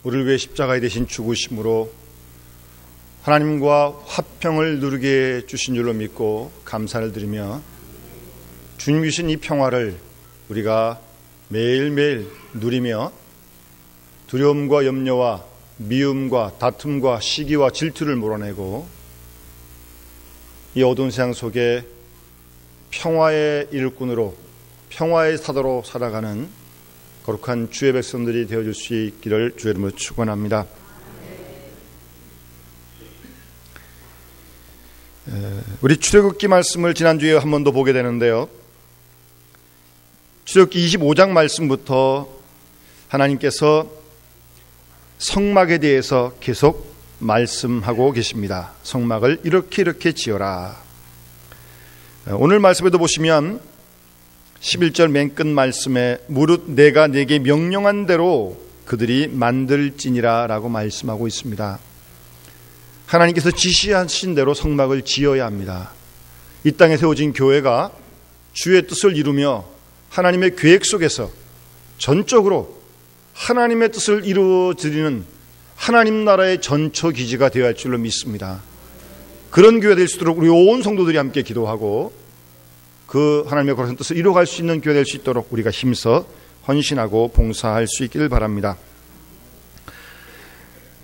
우리를 위해 십자가에 대신 죽으심으로 하나님과 화평을 누리게 해주신 줄로 믿고 감사를 드리며 주님 주신 이 평화를 우리가 매일매일 누리며 두려움과 염려와 미움과 다툼과 시기와 질투를 몰아내고 이 어두운 세상 속에 평화의 일꾼으로 평화의 사도로 살아가는 거룩한 주의 백성들이 되어줄 수 있기를 주의 이름으로 축원합니다. 우리 출애굽기 말씀을 지난주에 한 번 더 보게 되는데요, 출애굽기 25장 말씀부터 하나님께서 성막에 대해서 계속 말씀하고 계십니다. 성막을 이렇게 지어라. 오늘 말씀에도 보시면 11절 맨 끝 말씀에 무릇 내가 네게 명령한 대로 그들이 만들지니라 라고 말씀하고 있습니다. 하나님께서 지시하신 대로 성막을 지어야 합니다. 이 땅에 세워진 교회가 주의 뜻을 이루며 하나님의 계획 속에서 전적으로 하나님의 뜻을 이루어드리는 하나님 나라의 전처기지가 되어야 할 줄로 믿습니다. 그런 교회가 될 수 있도록 우리 온 성도들이 함께 기도하고 그 하나님의 거룩한 뜻을 이루어갈 수 있는 교회 될 수 있도록 우리가 힘써 헌신하고 봉사할 수 있기를 바랍니다.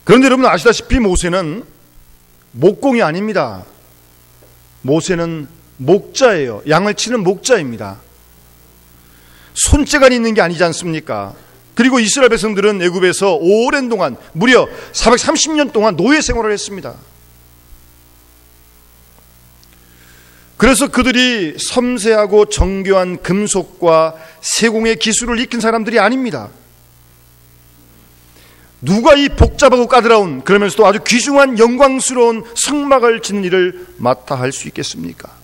그런데 여러분 아시다시피 모세는 목공이 아닙니다. 모세는 목자예요. 양을 치는 목자입니다. 손재간이 있는 게 아니지 않습니까? 그리고 이스라엘 백성들은 애굽에서 오랜 동안 무려 430년 동안 노예 생활을 했습니다. 그래서 그들이 섬세하고 정교한 금속과 세공의 기술을 익힌 사람들이 아닙니다. 누가 이 복잡하고 까다로운 그러면서도 아주 귀중한 영광스러운 성막을 짓는 일을 맡아 할 수 있겠습니까?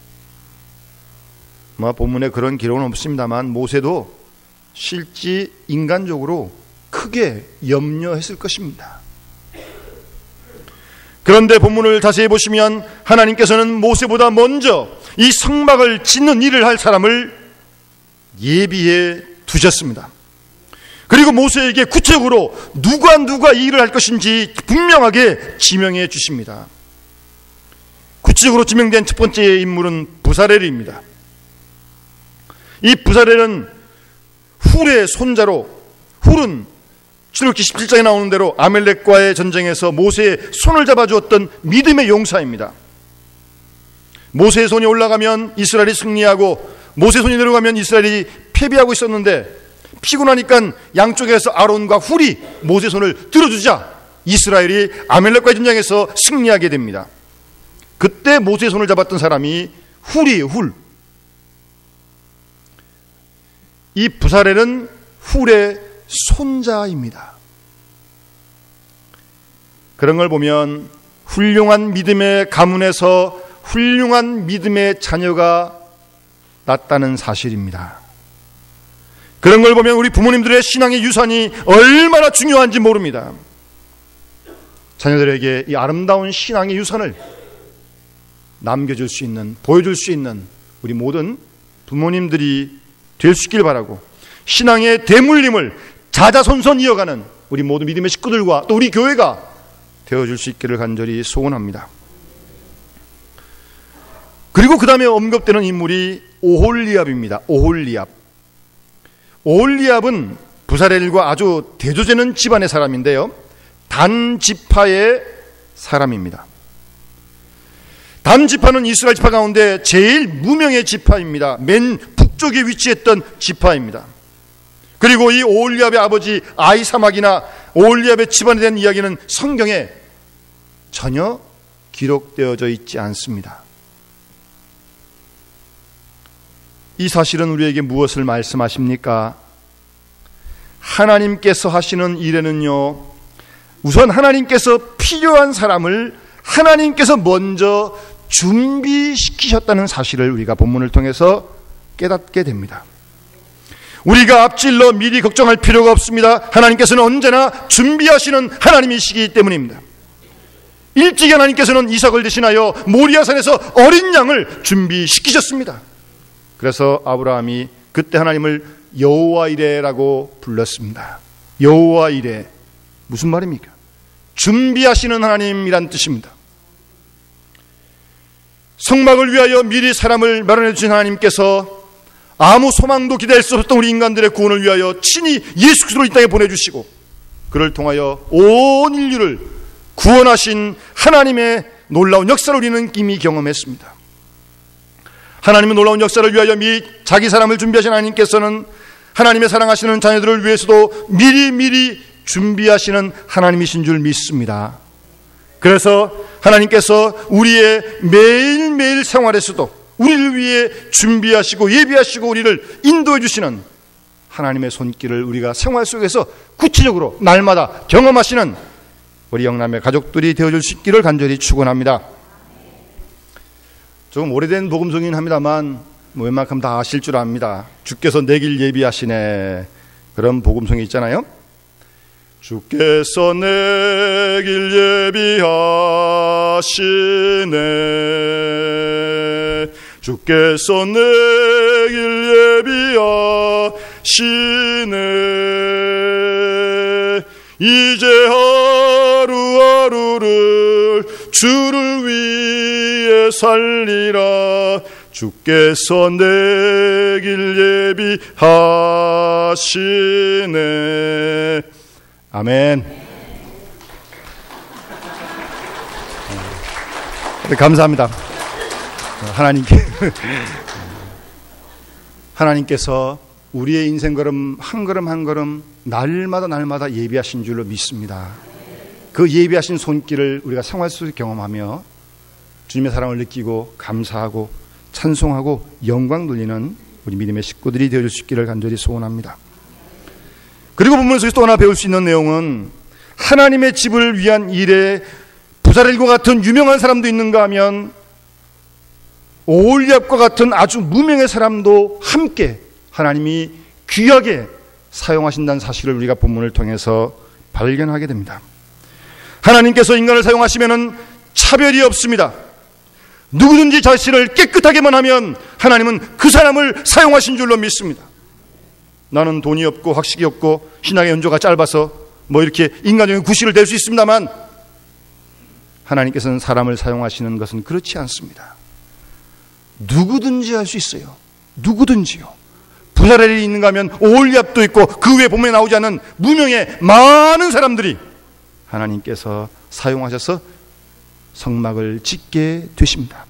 본문에 그런 기록은 없습니다만 모세도 실제 인간적으로 크게 염려했을 것입니다. 그런데 본문을 자세히 보시면 하나님께서는 모세보다 먼저 이 성막을 짓는 일을 할 사람을 예비해 두셨습니다. 그리고 모세에게 구체적으로 누가 이 일을 할 것인지 분명하게 지명해 주십니다. 구체적으로 지명된 첫 번째 인물은 부사렐입니다. 이 부사렐은 훌의 손자로, 훌은 출애굽기 17장에 나오는 대로 아멜렉과의 전쟁에서 모세의 손을 잡아주었던 믿음의 용사입니다. 모세의 손이 올라가면 이스라엘이 승리하고 모세의 손이 내려가면 이스라엘이 패배하고 있었는데 피곤하니까 양쪽에서 아론과 훌이 모세의 손을 들어주자 이스라엘이 아멜렉과의 전쟁에서 승리하게 됩니다. 그때 모세의 손을 잡았던 사람이 훌이에요. 훌. 이 부사렐은 훌의 손자입니다. 그런 걸 보면 훌륭한 믿음의 가문에서 훌륭한 믿음의 자녀가 났다는 사실입니다. 그런 걸 보면 우리 부모님들의 신앙의 유산이 얼마나 중요한지 모릅니다. 자녀들에게 이 아름다운 신앙의 유산을 남겨줄 수 있는, 보여줄 수 있는 우리 모든 부모님들이 될 수 있길 바라고, 신앙의 대물림을 자자손손 이어가는 우리 모든 믿음의 식구들과 또 우리 교회가 되어줄 수 있기를 간절히 소원합니다. 그리고 그 다음에 언급되는 인물이 오홀리압입니다. 오홀리압은 부사렐과 아주 대조되는 집안의 사람인데요, 단 지파의 사람입니다. 단 지파는 이스라엘 지파 가운데 제일 무명의 지파입니다. 맨 북쪽에 위치했던 지파입니다. 그리고 이 오홀리압의 아버지 아히사막이나 오홀리압의 집안에 대한 이야기는 성경에 전혀 기록되어져 있지 않습니다. 이 사실은 우리에게 무엇을 말씀하십니까? 하나님께서 하시는 일에는요, 우선 하나님께서 필요한 사람을 하나님께서 먼저 준비시키셨다는 사실을 우리가 본문을 통해서 깨닫게 됩니다. 우리가 앞질러 미리 걱정할 필요가 없습니다. 하나님께서는 언제나 준비하시는 하나님이시기 때문입니다. 일찍이 하나님께서는 이삭을 대신하여 모리아산에서 어린 양을 준비시키셨습니다. 그래서 아브라함이 그때 하나님을 여호와 이레라고 불렀습니다. 여호와 이레, 무슨 말입니까? 준비하시는 하나님이란 뜻입니다. 성막을 위하여 미리 사람을 마련해 주신 하나님께서 아무 소망도 기대할 수 없었던 우리 인간들의 구원을 위하여 친히 예수 그리스도를 이 땅에 보내주시고 그를 통하여 온 인류를 구원하신 하나님의 놀라운 역사를 우리는 이미 경험했습니다. 하나님의 놀라운 역사를 위하여 자기 사람을 준비하신 하나님께서는 하나님의 사랑하시는 자녀들을 위해서도 미리 준비하시는 하나님이신 줄 믿습니다. 그래서 하나님께서 우리의 매일매일 생활에서도 우리를 위해 준비하시고 예비하시고 우리를 인도해 주시는 하나님의 손길을 우리가 생활 속에서 구체적으로 날마다 경험하시는 우리 영남의 가족들이 되어줄 수 있기를 간절히 축원합니다. 조금 오래된 복음송이긴 합니다만 웬만큼 다 아실 줄 압니다. 주께서 내 길 예비하시네, 그런 복음송이 있잖아요. 주께서 내 길 예비하시네, 주께서 내 길 예비하시네, 이제 하루하루를 주를 위해 살리라, 주께서 내 길 예비하시네. 아멘. 감사합니다. 하나님께서 우리의 인생 걸음 한 걸음 한 걸음 날마다 예비하신 줄로 믿습니다. 그 예비하신 손길을 우리가 생활 속에 경험하며 주님의 사랑을 느끼고 감사하고 찬송하고 영광 돌리는 우리 믿음의 식구들이 되어줄 수 있기를 간절히 소원합니다. 그리고 본문 속에서 또 하나 배울 수 있는 내용은 하나님의 집을 위한 일에 부사렐과 같은 유명한 사람도 있는가 하면 오홀리압과 같은 아주 무명의 사람도 함께 하나님이 귀하게 사용하신다는 사실을 우리가 본문을 통해서 발견하게 됩니다. 하나님께서 인간을 사용하시면 차별이 없습니다. 누구든지 자신을 깨끗하게만 하면 하나님은 그 사람을 사용하신 줄로 믿습니다. 나는 돈이 없고 학식이 없고 신앙의 연조가 짧아서 이렇게 인간적인 구실을 댈 수 있습니다만 하나님께서는 사람을 사용하시는 것은 그렇지 않습니다. 누구든지 할 수 있어요. 누구든지요. 부사렐이 있는가 하면 오홀리압도 있고 그 외에 본문에 나오지 않는 무명의 많은 사람들이 하나님께서 사용하셔서 성막을 짓게 되십니다.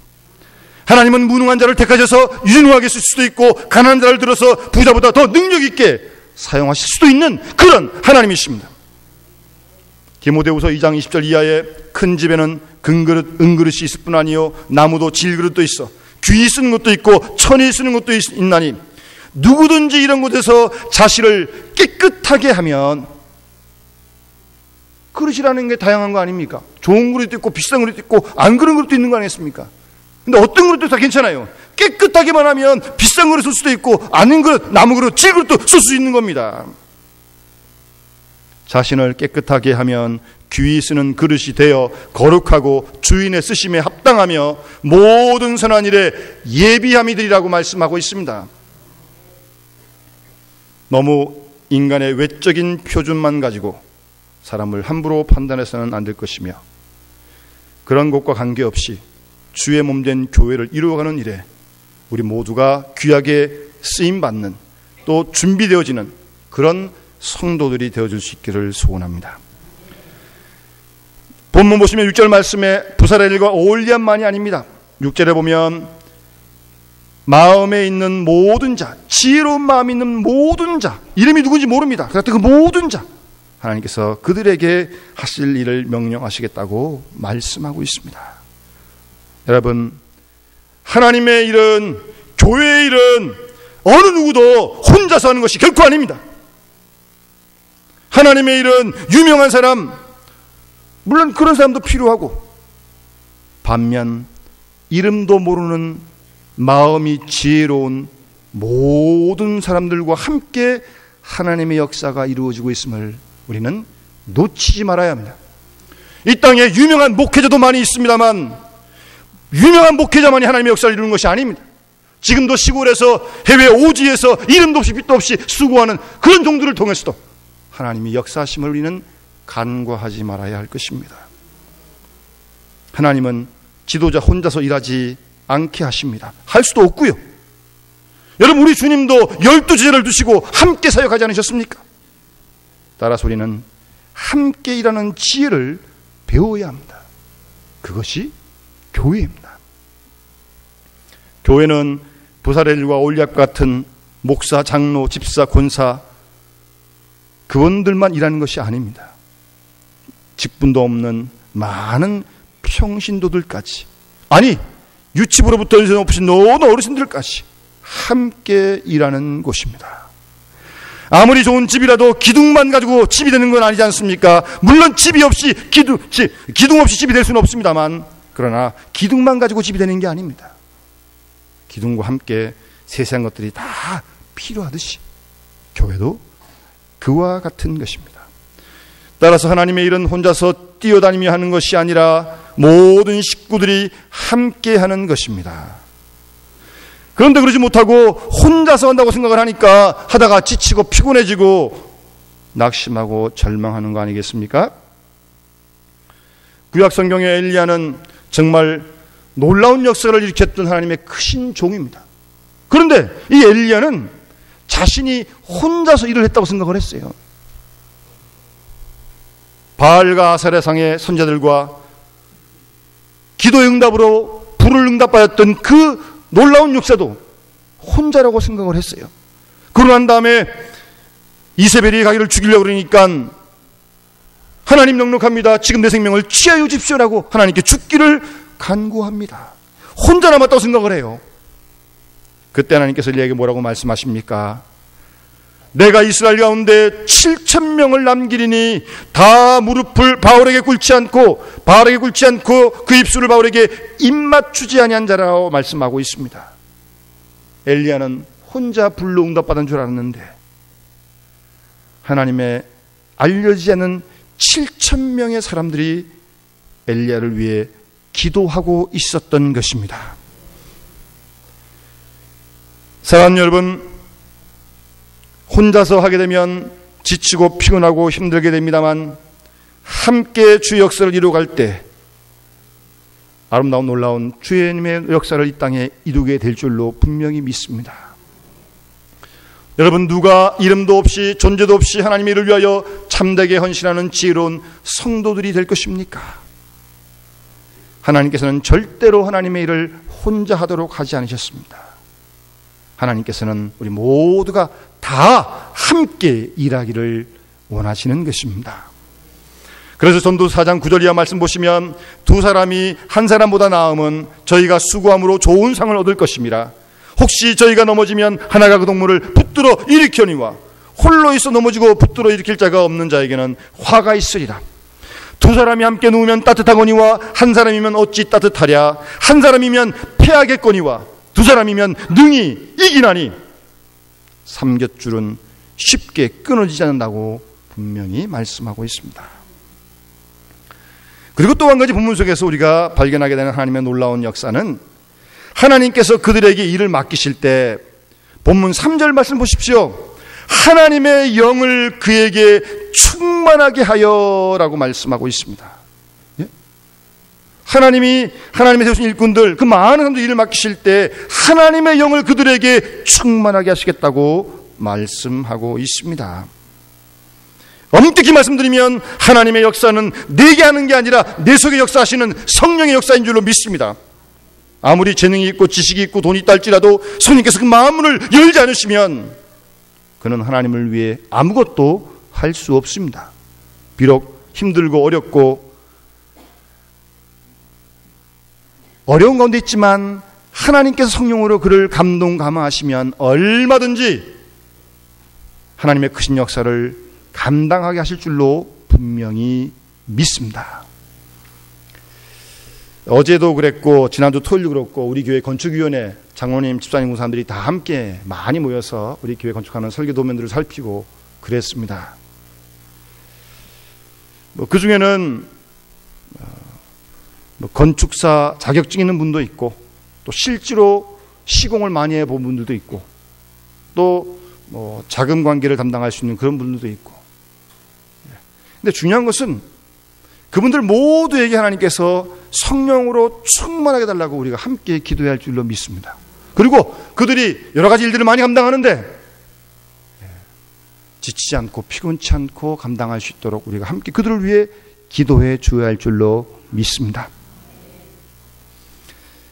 하나님은 무능한 자를 택하셔서 유능하게 쓸 수도 있고 가난한 자를 들어서 부자보다 더 능력 있게 사용하실 수도 있는 그런 하나님이십니다. 디모데후서 2장 20절 이하에 큰 집에는 금그릇, 은그릇이 있을 뿐 아니요 나무도 질그릇도 있어 귀히 쓰는 것도 있고 천히 쓰는 것도 있나니 누구든지 이런 곳에서 자신을 깨끗하게 하면, 그릇이라는 게 다양한 거 아닙니까? 좋은 그릇도 있고 비싼 그릇도 있고 안 그런 그릇도 있는 거 아니겠습니까? 근데 어떤 그릇도 다 괜찮아요. 깨끗하게만 하면 비싼 그릇 쓸 수도 있고 아닌 그릇, 나무 그릇, 질 그릇도 쓸 수 있는 겁니다. 자신을 깨끗하게 하면 귀히 쓰는 그릇이 되어 거룩하고 주인의 쓰심에 합당하며 모든 선한 일에 예비함이 되리라고 말씀하고 있습니다. 너무 인간의 외적인 표준만 가지고 사람을 함부로 판단해서는 안 될 것이며 그런 것과 관계없이 주의 몸된 교회를 이루어가는 일에 우리 모두가 귀하게 쓰임받는 또 준비되어지는 그런 성도들이 되어줄 수 있기를 소원합니다. 본문 보시면 6절 말씀에 부사렐과 오홀리압만이 아닙니다. 6절에 보면 마음에 있는 모든 자, 지혜로운 마음이 있는 모든 자, 이름이 누군지 모릅니다. 그런데 그 모든 자 하나님께서 그들에게 하실 일을 명령하시겠다고 말씀하고 있습니다. 여러분, 하나님의 일은, 교회의 일은 어느 누구도 혼자서 하는 것이 결코 아닙니다. 하나님의 일은 유명한 사람, 물론 그런 사람도 필요하고, 반면 이름도 모르는 마음이 지혜로운 모든 사람들과 함께 하나님의 역사가 이루어지고 있음을 우리는 놓치지 말아야 합니다. 이 땅에 유명한 목회자도 많이 있습니다만 유명한 목회자만이 하나님의 역사를 이루는 것이 아닙니다. 지금도 시골에서 해외 오지에서 이름도 없이 빛도 없이 수고하는 그런 종들을 통해서도 하나님이 역사하심을 우리는 간과하지 말아야 할 것입니다. 하나님은 지도자 혼자서 일하지 않게 하십니다. 할 수도 없고요. 여러분, 우리 주님도 12제자를 두시고 함께 사역하지 않으셨습니까? 따라서 우리는 함께 일하는 지혜를 배워야 합니다. 그것이 교회입니다. 교회는 부사렐과 올리압 같은 목사, 장로, 집사, 권사 그분들만 일하는 것이 아닙니다. 직분도 없는 많은 평신도들까지, 아니 유치부로부터 연세 높으신 모든 어르신들까지 함께 일하는 곳입니다. 아무리 좋은 집이라도 기둥만 가지고 집이 되는 건 아니지 않습니까? 물론 기둥 없이 집이 될 수는 없습니다만, 그러나 기둥만 가지고 집이 되는 게 아닙니다. 기둥과 함께 세세한 것들이 다 필요하듯이 교회도 그와 같은 것입니다. 따라서 하나님의 일은 혼자서 뛰어다니며 하는 것이 아니라 모든 식구들이 함께 하는 것입니다. 그런데 그러지 못하고 혼자서 한다고 생각을 하니까 하다가 지치고 피곤해지고 낙심하고 절망하는 거 아니겠습니까? 구약 성경의 엘리야는 정말 놀라운 역사를 일으켰던 하나님의 크신 종입니다. 그런데 이 엘리야는 자신이 혼자서 일을 했다고 생각을 했어요. 바알과 아세라상의 선자들과 기도의 응답으로 불을 응답받았던 그 놀라운 역사도 혼자라고 생각을 했어요. 그러고 난 다음에 이세벨이 자기를 죽이려고 그러니까 하나님 넉넉합니다. 지금 내 생명을 취하여 주십시오라고 하나님께 죽기를 간구합니다. 혼자 남았다고 생각을 해요. 그때 하나님께서 엘리야에게 뭐라고 말씀하십니까? 내가 이스라엘 가운데 7,000명을 남기리니 다 무릎을 바울에게 꿇지 않고 그 입술을 바울에게 입맞추지 아니한 자라고 말씀하고 있습니다. 엘리야는 혼자 불로 응답받은 줄 알았는데 하나님의 알려지지 않은 7,000명의 사람들이 엘리야를 위해 기도하고 있었던 것입니다. 사랑하는 여러분, 혼자서 하게 되면 지치고 피곤하고 힘들게 됩니다만 함께 주의 역사를 이루어갈 때 아름다운 놀라운 주님의 역사를 이 땅에 이루게 될 줄로 분명히 믿습니다. 여러분, 누가 이름도 없이 존재도 없이 하나님의 일을 위하여 참되게 헌신하는 지혜로운 성도들이 될 것입니까? 하나님께서는 절대로 하나님의 일을 혼자 하도록 하지 않으셨습니다. 하나님께서는 우리 모두가 다 함께 일하기를 원하시는 것입니다. 그래서 전도서 4장 9절 이하 말씀 보시면 두 사람이 한 사람보다 나음은 저희가 수고함으로 좋은 상을 얻을 것입니다. 혹시 저희가 넘어지면 하나가 그 동물을 붙들어 일으켜니와 홀로 있어 넘어지고 붙들어 일으킬 자가 없는 자에게는 화가 있으리라. 두 사람이 함께 누우면 따뜻하거니와 한 사람이면 어찌 따뜻하랴. 한 사람이면 패하겠거니와 두 사람이면 능히 이기나니 삼겹줄은 쉽게 끊어지지 않는다고 분명히 말씀하고 있습니다. 그리고 또 한 가지 본문 속에서 우리가 발견하게 되는 하나님의 놀라운 역사는 하나님께서 그들에게 일을 맡기실 때 본문 3절 말씀 보십시오. 하나님의 영을 그에게 충만하게 하여라고 말씀하고 있습니다. 예? 하나님의 세우신 일꾼들, 그 많은 사람들 일을 맡기실 때 하나님의 영을 그들에게 충만하게 하시겠다고 말씀하고 있습니다. 엄격히 말씀드리면 하나님의 역사는 내게 하는 게 아니라 내 속에 역사하시는 성령의 역사인 줄로 믿습니다. 아무리 재능이 있고 지식이 있고 돈이 있다 할지라도 성령께서 그 마음문을 열지 않으시면 그는 하나님을 위해 아무것도 할 수 없습니다. 비록 힘들고 어렵고 어려운 가운데 있지만 하나님께서 성령으로 그를 감동감화하시면 얼마든지 하나님의 크신 역사를 감당하게 하실 줄로 분명히 믿습니다. 어제도 그랬고 지난주 토요일도 그렇고 우리 교회 건축위원회 장로님, 집사님, 공사님들이 다 함께 많이 모여서 우리 교회 건축하는 설계 도면들을 살피고 그랬습니다. 그 중에는 건축사 자격증 있는 분도 있고 또 실제로 시공을 많이 해본 분들도 있고 또 자금 관계를 담당할 수 있는 그런 분들도 있고 근데 중요한 것은 그분들 모두에게 하나님께서 성령으로 충만하게 달라고 우리가 함께 기도해야 할 줄로 믿습니다. 그리고 그들이 여러 가지 일들을 많이 감당하는데 지치지 않고 피곤치 않고 감당할 수 있도록 우리가 함께 그들을 위해 기도해 주어야 할 줄로 믿습니다.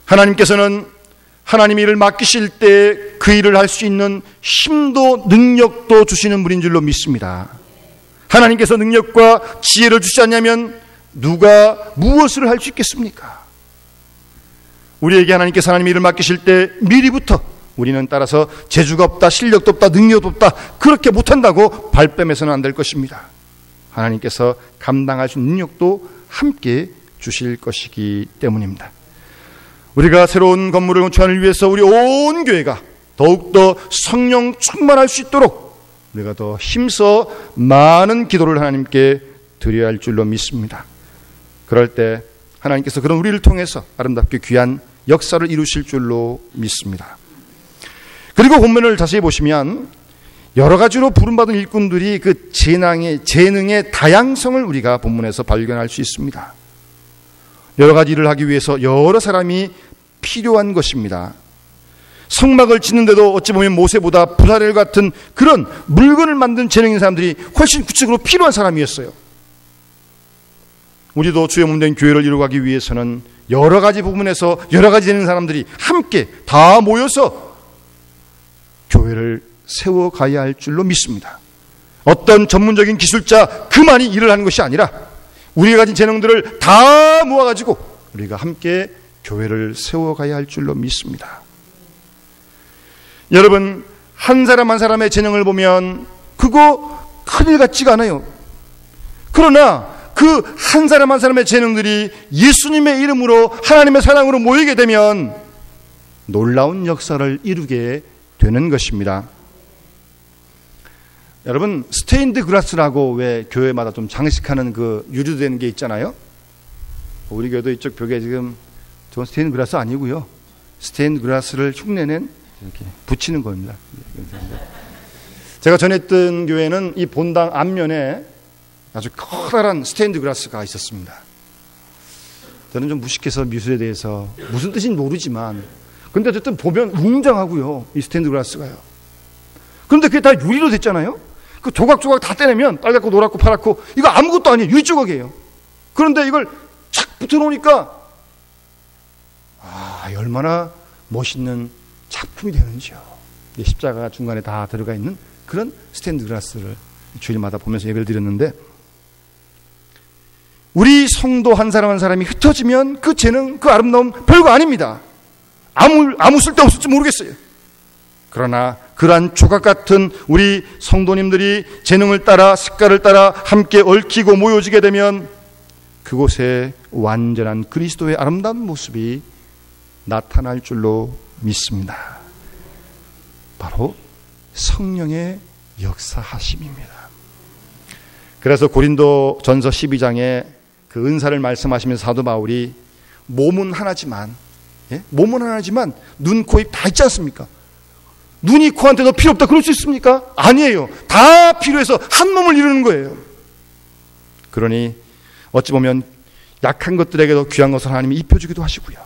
하나님께서는 하나님의 일을 맡기실 때 그 일을 할 수 있는 힘도 능력도 주시는 분인 줄로 믿습니다. 하나님께서 능력과 지혜를 주시지 않냐면 누가 무엇을 할 수 있겠습니까? 우리에게 하나님께서 하나님의 일을 맡기실 때 미리부터 우리는 따라서 재주가 없다, 실력도 없다, 능력도 없다, 그렇게 못한다고 발뺌해서는 안 될 것입니다. 하나님께서 감당할 수 있는 능력도 함께 주실 것이기 때문입니다. 우리가 새로운 건물을 건축하는 위해서 우리 온 교회가 더욱더 성령 충만할 수 있도록 우리가 더 힘써 많은 기도를 하나님께 드려야 할 줄로 믿습니다. 그럴 때 하나님께서 그런 우리를 통해서 아름답게 귀한 역사를 이루실 줄로 믿습니다. 그리고 본문을 자세히 보시면 여러 가지로 부름받은 일꾼들이 그 재능의 다양성을 우리가 본문에서 발견할 수 있습니다. 여러 가지 일을 하기 위해서 여러 사람이 필요한 것입니다. 성막을 짓는데도 어찌 보면 모세보다 부사렐 같은 그런 물건을 만든 재능 있는 사람들이 훨씬 구체적으로 필요한 사람이었어요. 우리도 주의 몸된 교회를 이루어가기 위해서는 여러 가지 부분에서 여러 가지 되는 사람들이 함께 다 모여서 교회를 세워가야 할 줄로 믿습니다. 어떤 전문적인 기술자 그만이 일을 하는 것이 아니라 우리가 가진 재능들을 다 모아가지고 우리가 함께 교회를 세워가야 할 줄로 믿습니다. 여러분, 한 사람 한 사람의 재능을 보면 그거 큰일 같지가 않아요. 그러나 그 한 사람 한 사람의 재능들이 예수님의 이름으로 하나님의 사랑으로 모이게 되면 놀라운 역사를 이루게 되는 것입니다. 여러분, 스테인드 글라스라고 왜 교회마다 좀 장식하는 그 유리된 게 있잖아요. 우리 교회도 이쪽 벽에 지금 저 스테인드 글라스 아니고요. 스테인드 글라스를 흉내낸 이렇게 붙이는 겁니다. 제가 전했던 교회는 이 본당 앞면에 아주 커다란 스테인드 글라스가 있었습니다. 저는 좀 무식해서 미술에 대해서 무슨 뜻인지 모르지만 근데 어쨌든 보면 웅장하고요. 이 스테인드 글라스가요. 그런데 그게 다 유리로 됐잖아요. 그 조각조각 다 떼내면 빨갛고 노랗고 파랗고 이거 아무것도 아니에요. 유리 조각이에요. 그런데 이걸 착 붙여놓으니까 얼마나 멋있는 작품이 되는지요. 십자가가 중간에 다 들어가 있는 그런 스테인드 글라스를 주일마다 보면서 예배를 드렸는데 우리 성도 한 사람 한 사람이 흩어지면 그 재능, 그 아름다움 별거 아닙니다. 아무 쓸데없을지 모르겠어요. 그러나 그러한 조각 같은 우리 성도님들이 재능을 따라 색깔을 따라 함께 얽히고 모여지게 되면 그곳에 완전한 그리스도의 아름다운 모습이 나타날 줄로 믿습니다. 바로 성령의 역사하심입니다. 그래서 고린도 전서 12장에 그 은사를 말씀하시면서 사도 바울이 몸은 하나지만 눈, 코, 입 다 있지 않습니까? 눈이 코한테 더 필요 없다 그럴 수 있습니까? 아니에요. 다 필요해서 한 몸을 이루는 거예요. 그러니 어찌 보면 약한 것들에게도 귀한 것을 하나님이 입혀주기도 하시고요.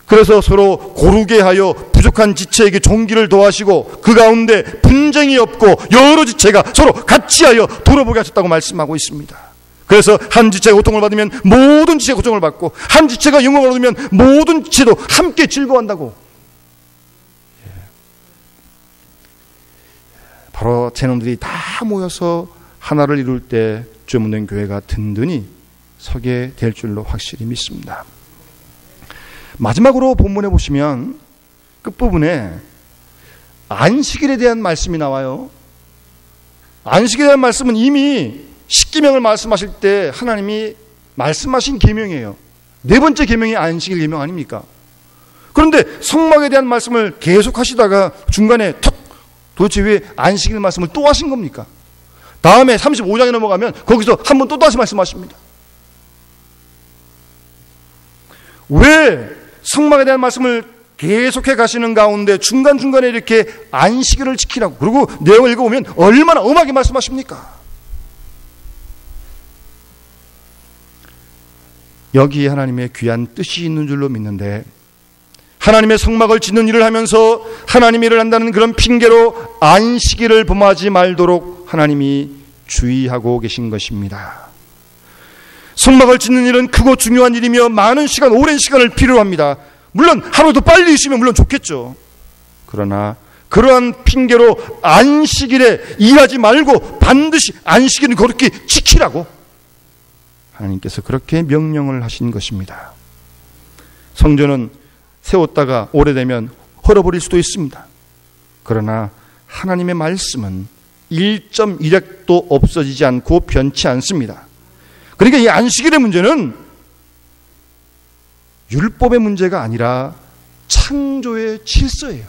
그래서 서로 고르게 하여 부족한 지체에게 종기를 더하시고 그 가운데 분쟁이 없고 여러 지체가 서로 같이 하여 돌아보게 하셨다고 말씀하고 있습니다. 그래서 한 지체가 고통을 받으면 모든 지체가 고통을 받고 한 지체가 영광을 얻으면 모든 지체도 함께 즐거워한다고. 바로 재능들이 다 모여서 하나를 이룰 때 주의 몸된 교회가 든든히 서게 될 줄로 확실히 믿습니다. 마지막으로 본문에 보시면 끝부분에 안식일에 대한 말씀이 나와요. 안식일에 대한 말씀은 이미 십계명을 말씀하실 때 하나님이 말씀하신 계명이에요. 네 번째 계명이 안식일 계명 아닙니까? 그런데 성막에 대한 말씀을 계속 하시다가 중간에 도대체 왜 안식일 말씀을 또 하신 겁니까? 다음에 35장에 넘어가면 거기서 한 번 또 다시 말씀하십니다. 왜 성막에 대한 말씀을 계속해 가시는 가운데 중간중간에 이렇게 안식일을 지키라고, 그리고 내용을 읽어보면 얼마나 엄하게 말씀하십니까? 여기에 하나님의 귀한 뜻이 있는 줄로 믿는데, 하나님의 성막을 짓는 일을 하면서 하나님의 일을 한다는 그런 핑계로 안식일을 범하지 말도록 하나님이 주의하고 계신 것입니다. 성막을 짓는 일은 크고 중요한 일이며 많은 시간, 오랜 시간을 필요로 합니다. 물론 하루 더 빨리 있으면 물론 좋겠죠. 그러나 그러한 핑계로 안식일에 일하지 말고 반드시 안식일은 그렇게 지키라고 하나님께서 그렇게 명령을 하신 것입니다. 성전은 세웠다가 오래되면 헐어버릴 수도 있습니다. 그러나 하나님의 말씀은 1.1획도 없어지지 않고 변치 않습니다. 그러니까 이 안식일의 문제는 율법의 문제가 아니라 창조의 질서예요.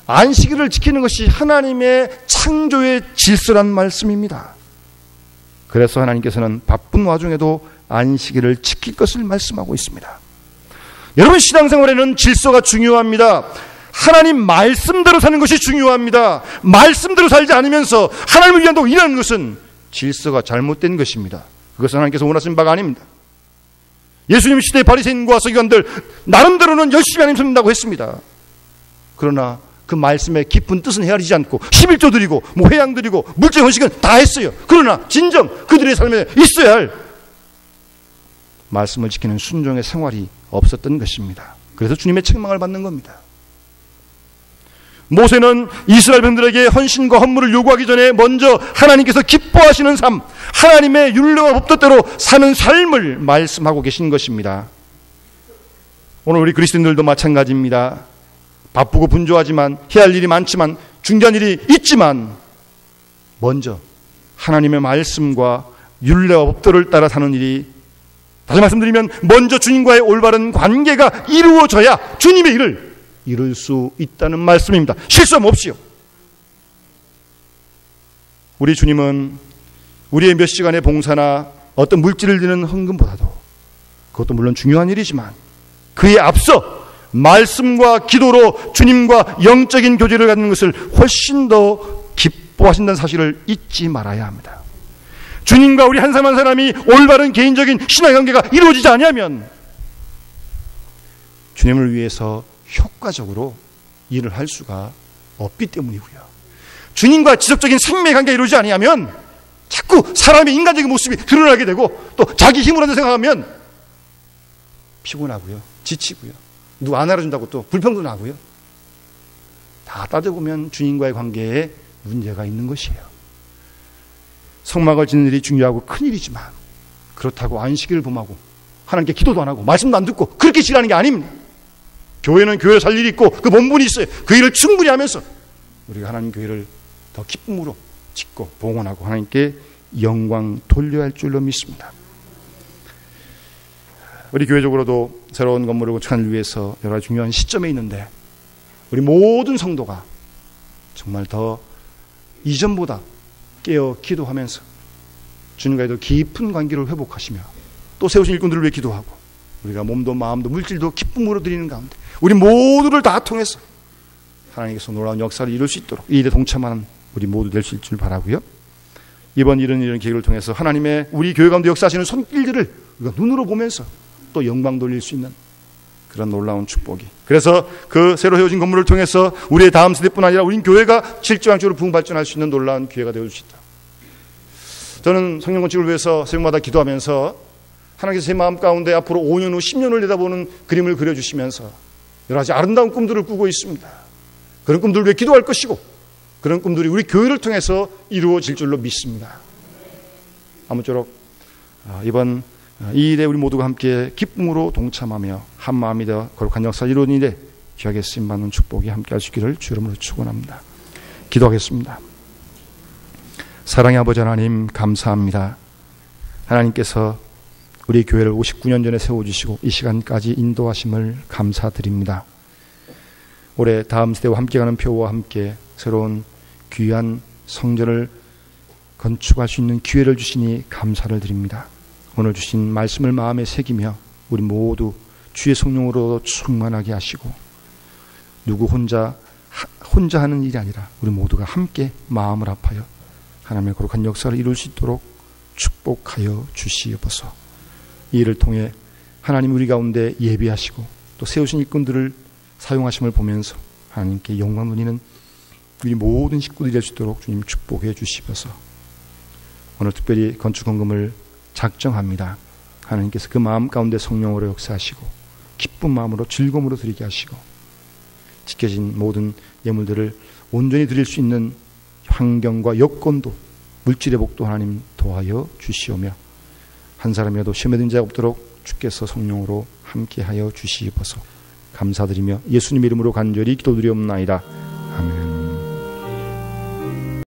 안식일을 지키는 것이 하나님의 창조의 질서란 말씀입니다. 그래서 하나님께서는 바쁜 와중에도 안식일을 지킬 것을 말씀하고 있습니다. 여러분, 신앙생활에는 질서가 중요합니다. 하나님 말씀대로 사는 것이 중요합니다. 말씀대로 살지 않으면서 하나님을 위한다고 일하는 것은 질서가 잘못된 것입니다. 그것은 하나님께서 원하시는 바가 아닙니다. 예수님 시대의 바리새인과 서기관들 나름대로는 열심히 하나님 섬긴다고 했습니다. 그러나 그 말씀의 깊은 뜻은 헤아리지 않고 11조 드리고 회양 드리고 물질 헌식은 다 했어요. 그러나 진정 그들의 삶에 있어야 할 말씀을 지키는 순종의 생활이 없었던 것입니다. 그래서 주님의 책망을 받는 겁니다. 모세는 이스라엘 백성들에게 헌신과 헌물을 요구하기 전에 먼저 하나님께서 기뻐하시는 삶, 하나님의 율례와 법도대로 사는 삶을 말씀하고 계신 것입니다. 오늘 우리 그리스도인들도 마찬가지입니다. 바쁘고 분주하지만 해야 할 일이 많지만 중요한 일이 있지만 먼저 하나님의 말씀과 율례와 법도를 따라 사는 일이, 다시 말씀드리면 먼저 주님과의 올바른 관계가 이루어져야 주님의 일을 이룰 수 있다는 말씀입니다. 실수함 없이요. 우리 주님은 우리의 몇 시간의 봉사나 어떤 물질을 드리는 헌금보다도, 그것도 물론 중요한 일이지만 그에 앞서 말씀과 기도로 주님과 영적인 교제를 갖는 것을 훨씬 더 기뻐하신다는 사실을 잊지 말아야 합니다. 주님과 우리 한 사람 한 사람이 올바른 개인적인 신앙 관계가 이루어지지 않으면 주님을 위해서 효과적으로 일을 할 수가 없기 때문이고요. 주님과 지속적인 생명의 관계가 이루어지지 않으면 자꾸 사람의 인간적인 모습이 드러나게 되고 또 자기 힘으로 한다 생각하면 피곤하고요, 지치고요, 누구 안 알아준다고 또 불평도 나고요. 다 따져보면 주님과의 관계에 문제가 있는 것이에요. 성막을 짓는 일이 중요하고 큰 일이지만 그렇다고 안식일을 범하고 하나님께 기도도 안 하고 말씀도 안 듣고 그렇게 지나는 게 아닙니다. 교회는 교회를 살 일이 있고 그 본분이 있어요. 그 일을 충분히 하면서 우리가 하나님 교회를 더 기쁨으로 짓고 봉헌하고 하나님께 영광 돌려야 할 줄로 믿습니다. 우리 교회적으로도 새로운 건물을 건축하는 위해서 여러 가지 중요한 시점에 있는데 우리 모든 성도가 정말 더 이전보다 깨어 기도하면서 주님과의 더 깊은 관계를 회복하시며 또 세우신 일꾼들을 위해 기도하고 우리가 몸도 마음도 물질도 기쁨으로 드리는 가운데 우리 모두를 다 통해서 하나님께서 놀라운 역사를 이룰 수 있도록 이 일에 동참하는 우리 모두 될 수 있을 줄 바라고요. 이번 이런 계획을 통해서 하나님의 우리 교회 가운데 역사하시는 손길들을 우리가 눈으로 보면서 또 영광 돌릴 수 있는 그런 놀라운 축복이, 그래서 그 새로 세워진 건물을 통해서 우리의 다음 세대뿐 아니라 우리 교회가 질주왕적으로 부흥발전할 수 있는 놀라운 기회가 되어줄 수 있다. 저는 성령 건축을 위해서 새벽마다 기도하면서 하나님께서 제 마음 가운데 앞으로 5년 후 10년을 내다보는 그림을 그려주시면서 여러 가지 아름다운 꿈들을 꾸고 있습니다. 그런 꿈들을 위해 기도할 것이고 그런 꿈들이 우리 교회를 통해서 이루어질 줄로 믿습니다. 아무쪼록 이번 이 일에 우리 모두가 함께 기쁨으로 동참하며 한 마음이 되어 거룩한 역사를 이루는 일에 귀하게 쓰임받는 축복이 함께 하시기를 주 이름으로 축원합니다. 기도하겠습니다. 사랑의 아버지 하나님, 감사합니다. 하나님께서 우리 교회를 59년 전에 세워주시고 이 시간까지 인도하심을 감사드립니다. 올해 다음 세대와 함께 가는 표와 함께 새로운 귀한 성전을 건축할 수 있는 기회를 주시니 감사를 드립니다. 오늘 주신 말씀을 마음에 새기며 우리 모두 주의 성령으로 충만하게 하시고 누구 혼자 하는 일이 아니라 우리 모두가 함께 마음을 합하여 하나님의 거룩한 역사를 이룰 수 있도록 축복하여 주시옵소서. 이 일을 통해 하나님 우리 가운데 예비하시고 또 세우신 일꾼들을 사용하심을 보면서 하나님께 영광 돌리는 우리 모든 식구들이 될 수 있도록 주님 축복해 주시옵소서. 오늘 특별히 건축헌금을 작정합니다. 하나님께서 그 마음 가운데 성령으로 역사하시고 기쁜 마음으로 즐거움으로 드리게 하시고 지켜진 모든 예물들을 온전히 드릴 수 있는 환경과 여건도 물질의 복도 하나님 도와여 주시오며 한 사람이라도 시험에 든 자가 없도록 주께서 성령으로 함께하여 주시옵소서. 감사드리며 예수님 이름으로 간절히 기도드리옵나이다. 아멘.